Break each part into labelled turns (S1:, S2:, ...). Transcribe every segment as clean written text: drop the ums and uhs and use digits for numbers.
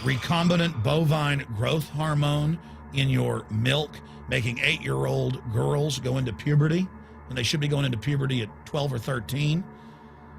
S1: recombinant bovine growth hormone in your milk, making 8-year-old girls go into puberty when they should be going into puberty at 12 or 13.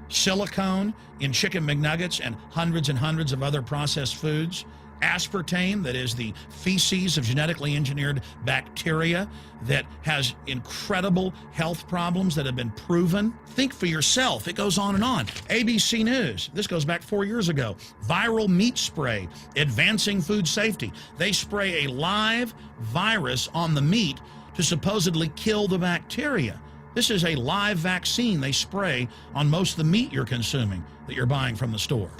S1: Silicone in chicken McNuggets and hundreds of other processed foods. Aspartame, that is the feces of genetically engineered bacteria that has incredible health problems that have been proven. Think for yourself. It goes on and on. ABC News, this goes back 4 years ago. Viral meat spray, advancing food safety. They spray a live virus on the meat to supposedly kill the bacteria. This is a live vaccine they spray on most of the meat you're consuming that you're buying from the store.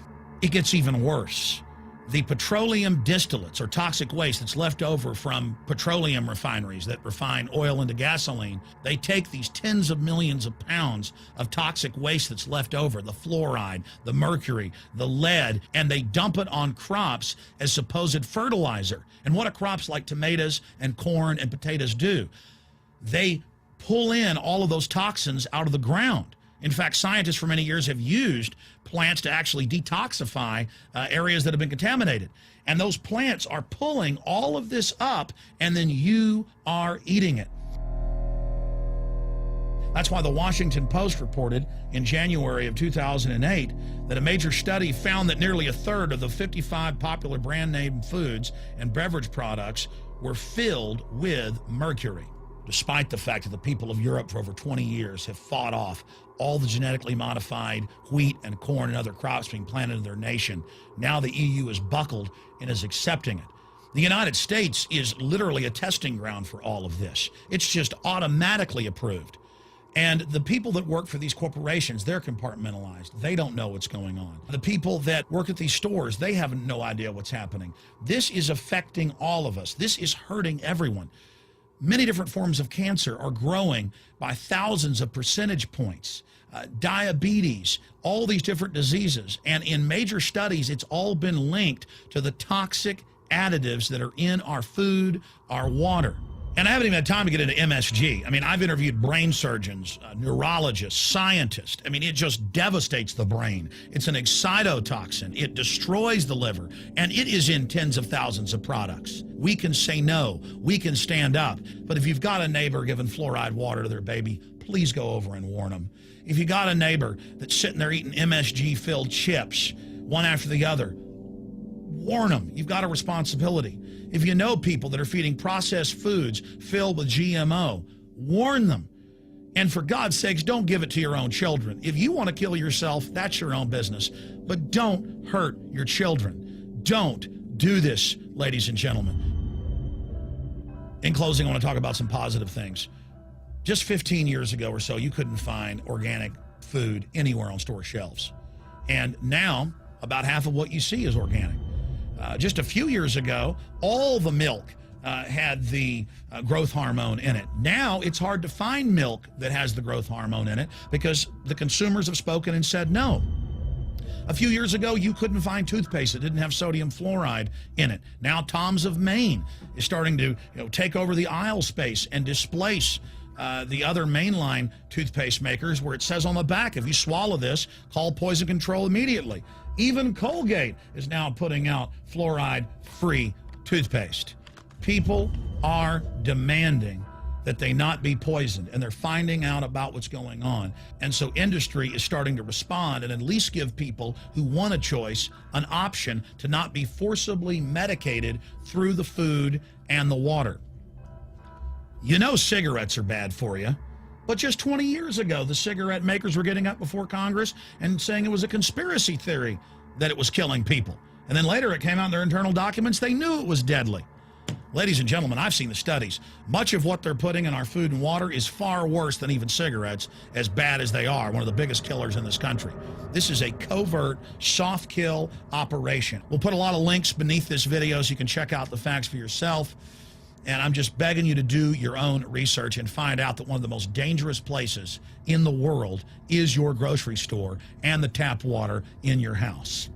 S1: It gets even worse. The petroleum distillates, or toxic waste that's left over from petroleum refineries that refine oil into gasoline, they take these tens of millions of pounds of toxic waste that's left over, the fluoride, the mercury, the lead, and they dump it on crops as supposed fertilizer. And what do crops like tomatoes and corn and potatoes do? They pull in all of those toxins out of the ground. In fact, scientists for many years have used plants to actually detoxify areas that have been contaminated. And those plants are pulling all of this up, and then you are eating it. That's why the Washington Post reported in January of 2008 that a major study found that nearly a third of the 55 popular brand name foods and beverage products were filled with mercury. Despite the fact that the people of Europe for over 20 years have fought off all the genetically modified wheat and corn and other crops being planted in their nation, now the EU is buckled and is accepting it. The United States is literally a testing ground for all of this. It's just automatically approved. And the people that work for these corporations, they're compartmentalized. They don't know what's going on. The people that work at these stores, they have no idea what's happening. This is affecting all of us. This is hurting everyone. Many different forms of cancer are growing by thousands of percentage points. Diabetes, all these different diseases. And in major studies, it's all been linked to the toxic additives that are in our food, our water. And I haven't even had time to get into MSG. I mean, I've interviewed brain surgeons, neurologists, scientists. I mean, it just devastates the brain. It's an excitotoxin. It destroys the liver, and it is in tens of thousands of products. We can say no. We can stand up. But if you've got a neighbor giving fluoride water to their baby, please go over and warn them. If you got a neighbor that's sitting there eating MSG-filled chips, one after the other, warn them. You've got a responsibility. If you know people that are feeding processed foods filled with GMO, warn them. And for God's sakes, don't give it to your own children. If you want to kill yourself, that's your own business. But don't hurt your children. Don't do this, ladies and gentlemen. In closing, I want to talk about some positive things. Just 15 years ago or so, you couldn't find organic food anywhere on store shelves. And now, about half of what you see is organic. Just a few years ago, all the milk had the growth hormone in it. Now it's hard to find milk that has the growth hormone in it because the consumers have spoken and said no. A few years ago, you couldn't find toothpaste that didn't have sodium fluoride in it. Now Tom's of Maine is starting to take over the aisle space and displace the other mainline toothpaste makers, where it says on the back, if you swallow this, call poison control immediately. Even Colgate is now putting out fluoride-free toothpaste. People are demanding that they not be poisoned, and they're finding out about what's going on. And so industry is starting to respond and at least give people who want a choice an option to not be forcibly medicated through the food and the water. You know cigarettes are bad for you. But just 20 years ago, the cigarette makers were getting up before Congress and saying it was a conspiracy theory that it was killing people. And then later it came out in their internal documents, they knew it was deadly. Ladies and gentlemen, I've seen the studies. Much of what they're putting in our food and water is far worse than even cigarettes, as bad as they are, one of the biggest killers in this country. This is a covert, soft kill operation. We'll put a lot of links beneath this video so you can check out the facts for yourself. And I'm just begging you to do your own research and find out that one of the most dangerous places in the world is your grocery store and the tap water in your house.